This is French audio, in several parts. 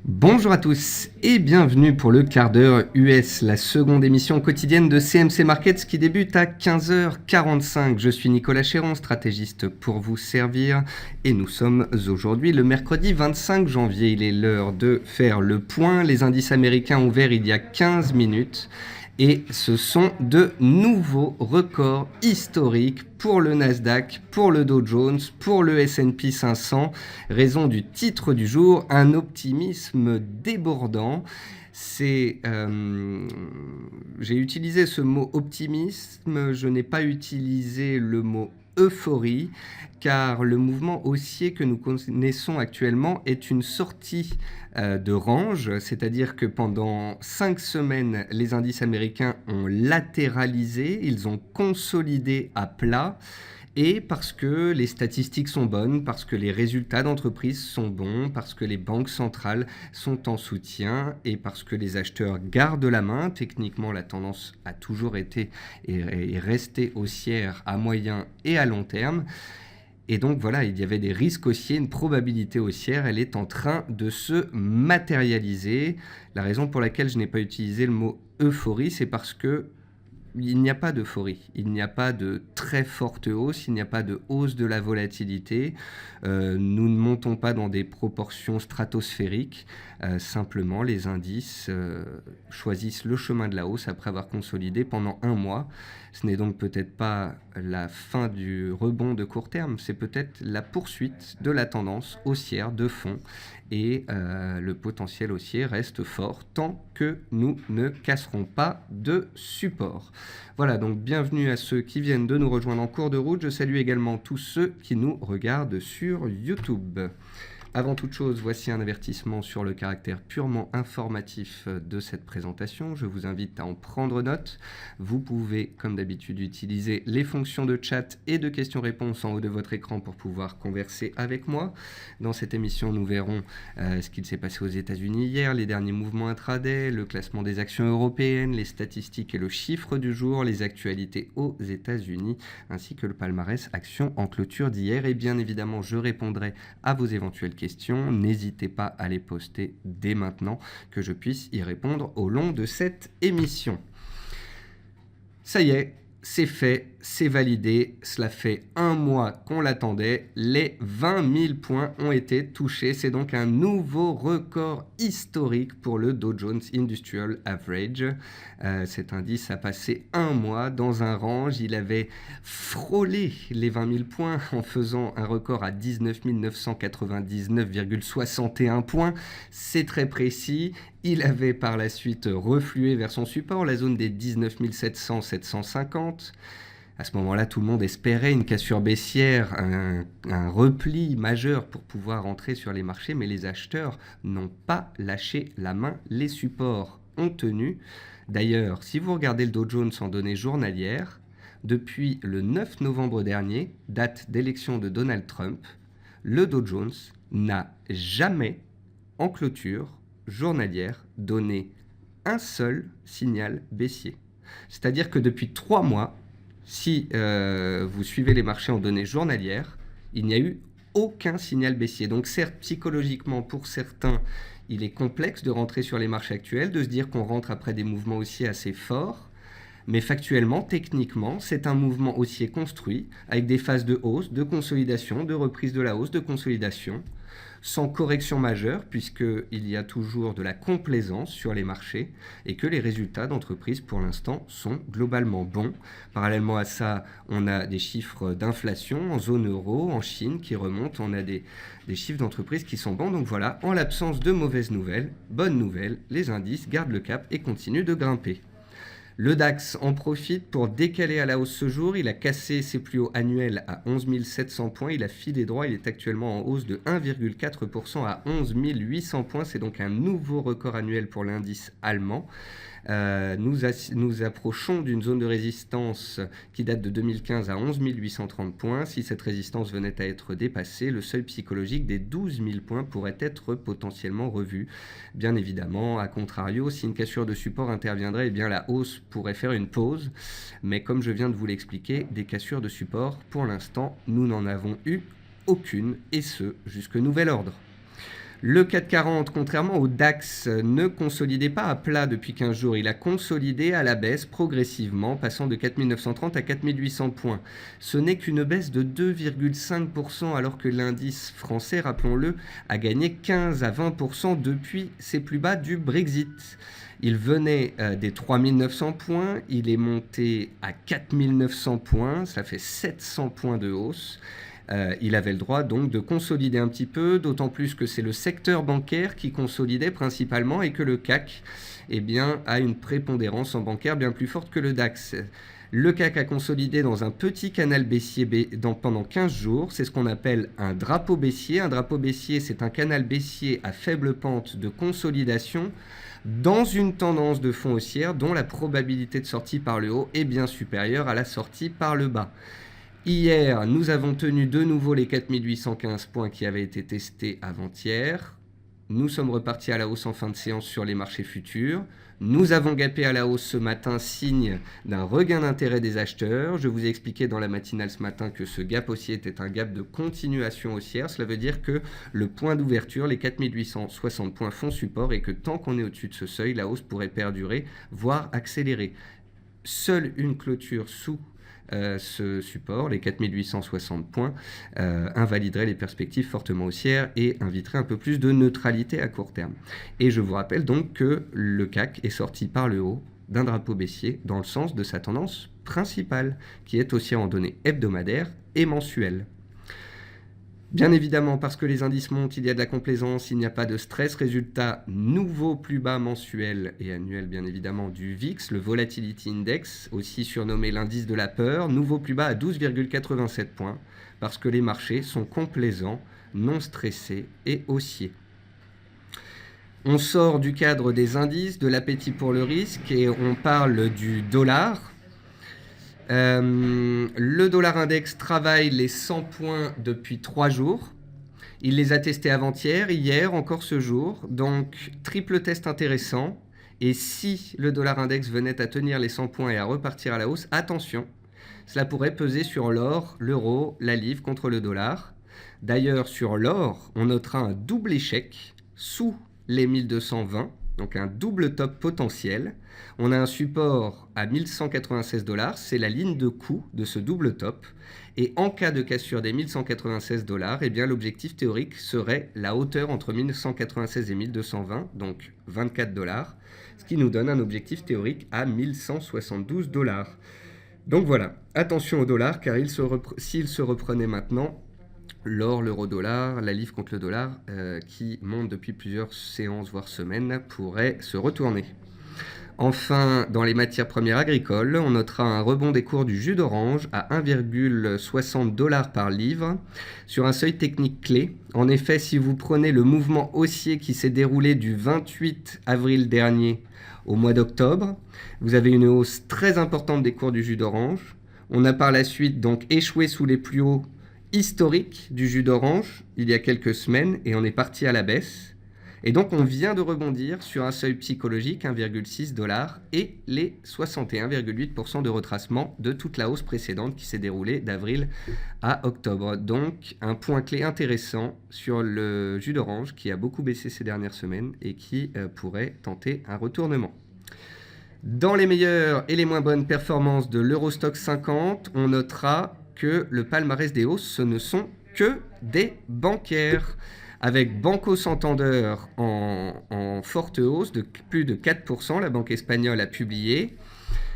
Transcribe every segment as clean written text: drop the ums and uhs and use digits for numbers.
Bonjour à tous et bienvenue pour le quart d'heure US, la seconde émission quotidienne de CMC Markets qui débute à 15h45. Je suis Nicolas Chéron, stratégiste pour vous servir et nous sommes aujourd'hui le mercredi 25 janvier. Il est l'heure de faire le point. Les indices américains ont ouvert il y a 15 minutes. Et ce sont de nouveaux records historiques pour le Nasdaq, pour le Dow Jones, pour le S&P 500. Raison du titre du jour, un optimisme débordant. J'ai utilisé ce mot optimisme, je n'ai pas utilisé le mot euphorie, car le mouvement haussier que nous connaissons actuellement est une sortie de range, c'est-à-dire que pendant 5 semaines, les indices américains ont latéralisé, ils ont consolidé à plat, et parce que les statistiques sont bonnes, parce que les résultats d'entreprise sont bons, parce que les banques centrales sont en soutien et parce que les acheteurs gardent la main. Techniquement, la tendance a toujours été et est restée haussière à moyen et à long terme. Et donc voilà, il y avait des risques haussiers, une probabilité haussière, elle est en train de se matérialiser. La raison pour laquelle je n'ai pas utilisé le mot euphorie, c'est parce que il n'y a pas d'euphorie, il n'y a pas de très forte hausse, il n'y a pas de hausse de la volatilité. Nous ne montons pas dans des proportions stratosphériques. Simplement, les indices choisissent le chemin de la hausse après avoir consolidé pendant un mois. Ce n'est donc peut-être pas la fin du rebond de court terme, c'est peut-être la poursuite de la tendance haussière de fond. Et le potentiel haussier reste fort tant que nous ne casserons pas de support. Voilà, donc bienvenue à ceux qui viennent de nous rejoindre en cours de route. Je salue également tous ceux qui nous regardent sur YouTube. Avant toute chose, voici un avertissement sur le caractère purement informatif de cette présentation. Je vous invite à en prendre note. Vous pouvez, comme d'habitude, utiliser les fonctions de chat et de questions-réponses en haut de votre écran pour pouvoir converser avec moi. Dans cette émission, nous verrons ce qu'il s'est passé aux États-Unis hier, les derniers mouvements intraday, le classement des actions européennes, les statistiques et le chiffre du jour, les actualités aux États-Unis, ainsi que le palmarès actions en clôture d'hier. Et bien évidemment, je répondrai à vos éventuelles questions. N'hésitez pas à les poster dès maintenant, que je puisse y répondre au long de cette émission. Ça y est, c'est fait, c'est validé, cela fait un mois qu'on l'attendait, les 20 000 points ont été touchés, c'est donc un nouveau record historique pour le Dow Jones Industrial Average. Cet indice a passé un mois dans un range, il avait frôlé les 20 000 points en faisant un record à 19 999,61 points, c'est très précis. Il avait par la suite reflué vers son support, la zone des 19 700, 750. À ce moment-là, tout le monde espérait une cassure baissière, un repli majeur pour pouvoir entrer sur les marchés, mais les acheteurs n'ont pas lâché la main. Les supports ont tenu. D'ailleurs, si vous regardez le Dow Jones en données journalières, depuis le 9 novembre dernier, date d'élection de Donald Trump, le Dow Jones n'a jamais, en clôture journalière, donné un seul signal baissier. C'est-à-dire que depuis 3 mois, si vous suivez les marchés en données journalières, il n'y a eu aucun signal baissier. Donc certes, psychologiquement, pour certains, il est complexe de rentrer sur les marchés actuels, de se dire qu'on rentre après des mouvements haussiers assez forts. Mais factuellement, techniquement, c'est un mouvement haussier construit avec des phases de hausse, de consolidation, de reprise de la hausse, de consolidation, sans correction majeure puisqu'il y a toujours de la complaisance sur les marchés et que les résultats d'entreprise pour l'instant sont globalement bons. Parallèlement à ça, on a des chiffres d'inflation en zone euro, en Chine qui remontent, on a des chiffres d'entreprise qui sont bons. Donc voilà, en l'absence de mauvaises nouvelles, bonnes nouvelles, les indices gardent le cap et continuent de grimper. Le DAX en profite pour décaler à la hausse ce jour. Il a cassé ses plus hauts annuels à 11 700 points. Il a filé droit. Il est actuellement en hausse de 1,4% à 11 800 points. C'est donc un nouveau record annuel pour l'indice allemand. Nous approchons d'une zone de résistance qui date de 2015 à 11 830 points. Si cette résistance venait à être dépassée, le seuil psychologique des 12 000 points pourrait être potentiellement revu. Bien évidemment, à contrario, si une cassure de support interviendrait, eh bien la hausse pourrait faire une pause. Mais comme je viens de vous l'expliquer, des cassures de support, pour l'instant, nous n'en avons eu aucune, et ce, jusque nouvel ordre. Le CAC 40, contrairement au DAX, ne consolidait pas à plat depuis 15 jours. Il a consolidé à la baisse progressivement, passant de 4 930 à 4 800 points. Ce n'est qu'une baisse de 2,5%, alors que l'indice français, rappelons-le, a gagné 15 à 20% depuis ses plus bas du Brexit. Il venait des 3 900 points, il est monté à 4 900 points, ça fait 700 points de hausse. Il avait le droit donc de consolider un petit peu, d'autant plus que c'est le secteur bancaire qui consolidait principalement et que le CAC a une prépondérance en bancaire bien plus forte que le DAX. Le CAC a consolidé dans un petit canal baissier pendant 15 jours. C'est ce qu'on appelle un drapeau baissier. Un drapeau baissier, c'est un canal baissier à faible pente de consolidation dans une tendance de fond haussière dont la probabilité de sortie par le haut est bien supérieure à la sortie par le bas. Hier, nous avons tenu de nouveau les 4815 points qui avaient été testés avant-hier. Nous sommes repartis à la hausse en fin de séance sur les marchés futurs. Nous avons gapé à la hausse ce matin, signe d'un regain d'intérêt des acheteurs. Je vous ai expliqué dans la matinale ce matin que ce gap haussier était un gap de continuation haussière. Cela veut dire que le point d'ouverture, les 4860 points, font support et que tant qu'on est au-dessus de ce seuil, la hausse pourrait perdurer, voire accélérer. Seule une clôture sous ce support, les 4860 points, invaliderait les perspectives fortement haussières et inviterait un peu plus de neutralité à court terme. Et je vous rappelle donc que le CAC est sorti par le haut d'un drapeau baissier dans le sens de sa tendance principale, qui est haussière en données hebdomadaires et mensuelles. Bien évidemment, parce que les indices montent, il y a de la complaisance, il n'y a pas de stress. Résultat, nouveau plus bas mensuel et annuel, bien évidemment, du VIX, le Volatility Index, aussi surnommé l'indice de la peur, nouveau plus bas à 12,87 points, parce que les marchés sont complaisants, non stressés et haussiers. On sort du cadre des indices, de l'appétit pour le risque, et on parle du dollar. Le dollar index travaille les 100 points depuis 3 jours. Il les a testés avant-hier, hier, encore ce jour. Donc, triple test intéressant. Et si le dollar index venait à tenir les 100 points et à repartir à la hausse, attention, cela pourrait peser sur l'or, l'euro, la livre contre le dollar. D'ailleurs, sur l'or, on notera un double échec sous les 1220. Donc un double top potentiel. On a un support à 1196 $, c'est la ligne de coût de ce double top. Et en cas de cassure des 1196 $, eh bien l'objectif théorique serait la hauteur entre 1196 et 1220, donc 24 $, ce qui nous donne un objectif théorique à 1172 $. Donc voilà, attention au dollar, car s'il se reprenait maintenant, l'or, l'euro-dollar, la livre contre le dollar, qui monte depuis plusieurs séances, voire semaines, pourrait se retourner. Enfin, dans les matières premières agricoles, on notera un rebond des cours du jus d'orange à 1,60 $ par livre, sur un seuil technique clé. En effet, si vous prenez le mouvement haussier qui s'est déroulé du 28 avril dernier au mois d'octobre, vous avez une hausse très importante des cours du jus d'orange. On a par la suite donc échoué sous les plus hauts historique du jus d'orange il y a quelques semaines et on est parti à la baisse. Et donc on vient de rebondir sur un seuil psychologique 1,6 $ et les 61,8% de retracement de toute la hausse précédente qui s'est déroulée d'avril à octobre. Donc un point clé intéressant sur le jus d'orange qui a beaucoup baissé ces dernières semaines et qui pourrait tenter un retournement. Dans les meilleures et les moins bonnes performances de l'Eurostoxx 50, on notera que le palmarès des hausses, ce ne sont que des bancaires, avec Banco Santander en forte hausse de plus de 4%, la banque espagnole a publié,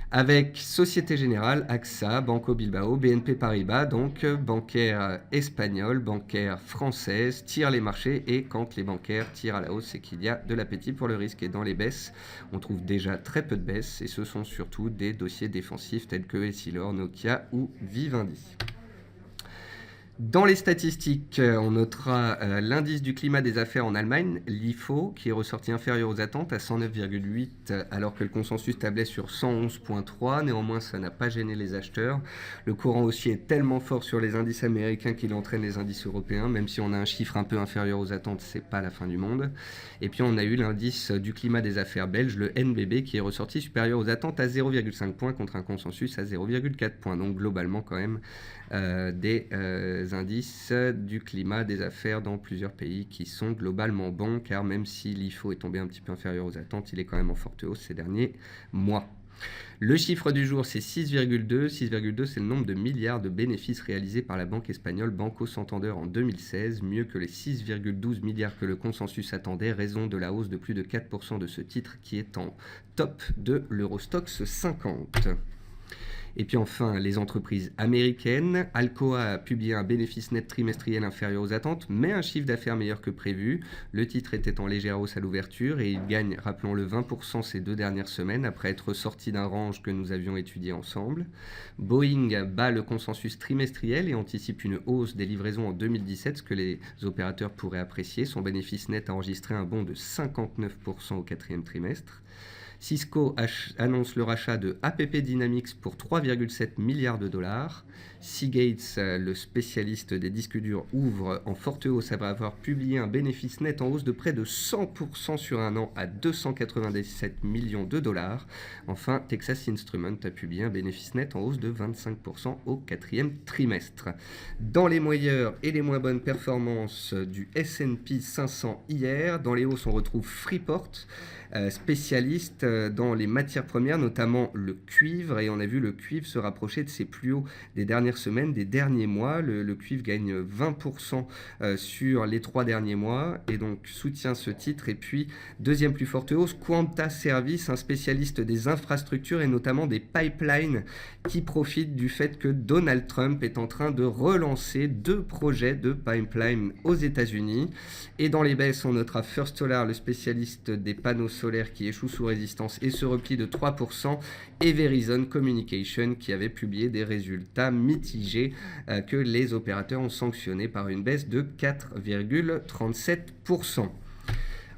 avec Société Générale, AXA, Banco Bilbao, BNP Paribas, donc bancaires espagnols, bancaires françaises, tirent les marchés, et quand les bancaires tirent à la hausse, c'est qu'il y a de l'appétit pour le risque. Et dans les baisses, on trouve déjà très peu de baisses, et ce sont surtout des dossiers défensifs tels que Essilor, Nokia ou Vivendi. Dans les statistiques, on notera l'indice du climat des affaires en Allemagne, l'IFO, qui est ressorti inférieur aux attentes à 109,8, alors que le consensus tablait sur 111,3. Néanmoins, ça n'a pas gêné les acheteurs. Le courant haussier est tellement fort sur les indices américains qu'il entraîne les indices européens. Même si on a un chiffre un peu inférieur aux attentes, c'est pas la fin du monde. Et puis on a eu l'indice du climat des affaires belge, le NBB, qui est ressorti supérieur aux attentes à 0,5 points contre un consensus à 0,4 points. Donc globalement quand même des indices du climat des affaires dans plusieurs pays qui sont globalement bons, car même si l'IFO est tombé un petit peu inférieur aux attentes, il est quand même en forte hausse ces derniers mois. Le chiffre du jour, c'est 6,2. 6,2, c'est le nombre de milliards de bénéfices réalisés par la banque espagnole Banco Santander en 2016, mieux que les 6,12 milliards que le consensus attendait, raison de la hausse de plus de 4% de ce titre qui est en top de l'Eurostoxx 50. Et puis enfin, les entreprises américaines. Alcoa a publié un bénéfice net trimestriel inférieur aux attentes, mais un chiffre d'affaires meilleur que prévu. Le titre était en légère hausse à l'ouverture et il gagne, rappelons-le, 20% ces 2 dernières semaines après être sorti d'un range que nous avions étudié ensemble. Boeing bat le consensus trimestriel et anticipe une hausse des livraisons en 2017, ce que les opérateurs pourraient apprécier. Son bénéfice net a enregistré un bond de 59% au 4e trimestre. Cisco annonce le rachat de APP Dynamics pour 3,7 milliards de dollars. Seagate, le spécialiste des disques durs, ouvre en forte hausse après avoir publié un bénéfice net en hausse de près de 100% sur un an à 297 millions de dollars. Enfin, Texas Instruments a publié un bénéfice net en hausse de 25% au 4e trimestre. Dans les meilleures et les moins bonnes performances du S&P 500 hier, dans les hausses on retrouve Freeport, spécialiste dans les matières premières, notamment le cuivre, et on a vu le cuivre se rapprocher de ses plus hauts des dernières semaines, des derniers mois. Le cuivre gagne 20% sur les 3 derniers mois, et donc soutient ce titre. Et puis, deuxième plus forte hausse, Quanta Service, un spécialiste des infrastructures et notamment des pipelines, qui profite du fait que Donald Trump est en train de relancer 2 projets de pipeline aux États-Unis. Et dans les baisses, on notera First Solar, le spécialiste des panneaux solaire qui échoue sous résistance et se replie de 3%, et Verizon Communication qui avait publié des résultats mitigés que les opérateurs ont sanctionnés par une baisse de 4,37%.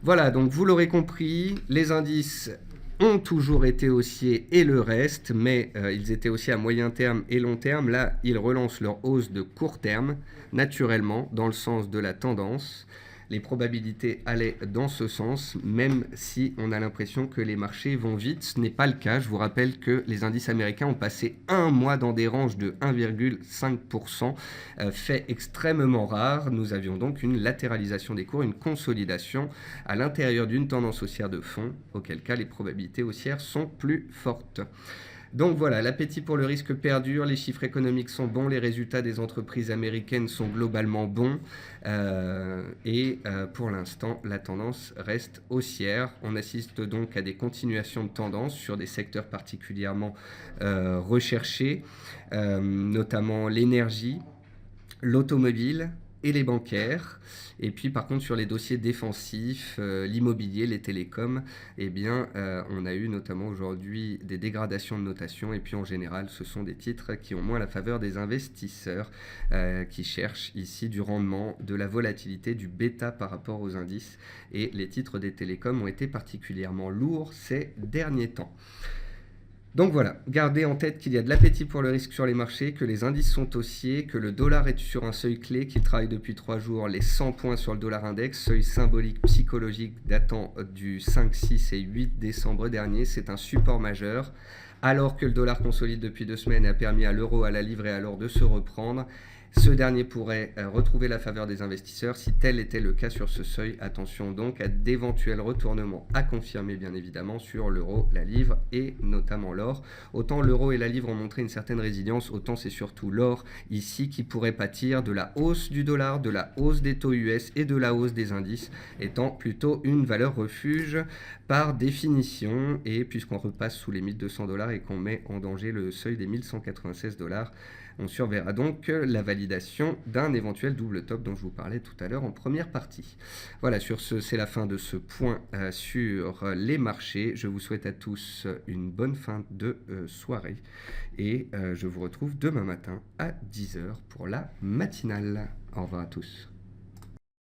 Voilà, donc vous l'aurez compris, les indices ont toujours été haussiers et le reste, mais ils étaient haussiers à moyen terme et long terme. Là, ils relancent leur hausse de court terme, naturellement, dans le sens de la tendance. Les probabilités allaient dans ce sens, même si on a l'impression que les marchés vont vite. Ce n'est pas le cas. Je vous rappelle que les indices américains ont passé un mois dans des ranges de 1,5%, fait extrêmement rare. Nous avions donc une latéralisation des cours, une consolidation à l'intérieur d'une tendance haussière de fond, auquel cas les probabilités haussières sont plus fortes. Donc voilà, l'appétit pour le risque perdure, les chiffres économiques sont bons, les résultats des entreprises américaines sont globalement bons et pour l'instant, la tendance reste haussière. On assiste donc à des continuations de tendance sur des secteurs particulièrement recherchés, notamment l'énergie, l'automobile et les bancaires. Et puis par contre sur les dossiers défensifs, l'immobilier, les télécoms, eh bien on a eu notamment aujourd'hui des dégradations de notation, et puis en général ce sont des titres qui ont moins la faveur des investisseurs qui cherchent ici du rendement, de la volatilité, du bêta par rapport aux indices, et les titres des télécoms ont été particulièrement lourds ces derniers temps. Donc voilà, gardez en tête qu'il y a de l'appétit pour le risque sur les marchés, que les indices sont haussiers, que le dollar est sur un seuil clé qui travaille depuis 3 jours, les 100 points sur le dollar index, seuil symbolique psychologique datant du 5, 6 et 8 décembre dernier. C'est un support majeur. Alors que le dollar consolide depuis 2 semaines et a permis à l'euro, à la livre et à l'or de se reprendre, ce dernier pourrait retrouver la faveur des investisseurs si tel était le cas sur ce seuil. Attention donc à d'éventuels retournements à confirmer bien évidemment sur l'euro, la livre et notamment l'or. Autant l'euro et la livre ont montré une certaine résilience, autant c'est surtout l'or ici qui pourrait pâtir de la hausse du dollar, de la hausse des taux US et de la hausse des indices, étant plutôt une valeur refuge par définition. Et puisqu'on repasse sous les 1200 $ et qu'on met en danger le seuil des 1196 $, on surveillera donc la validation d'un éventuel double top dont je vous parlais tout à l'heure en première partie. Voilà, sur ce, c'est la fin de ce point sur les marchés. Je vous souhaite à tous une bonne fin de soirée et je vous retrouve demain matin à 10h pour la matinale. Au revoir à tous.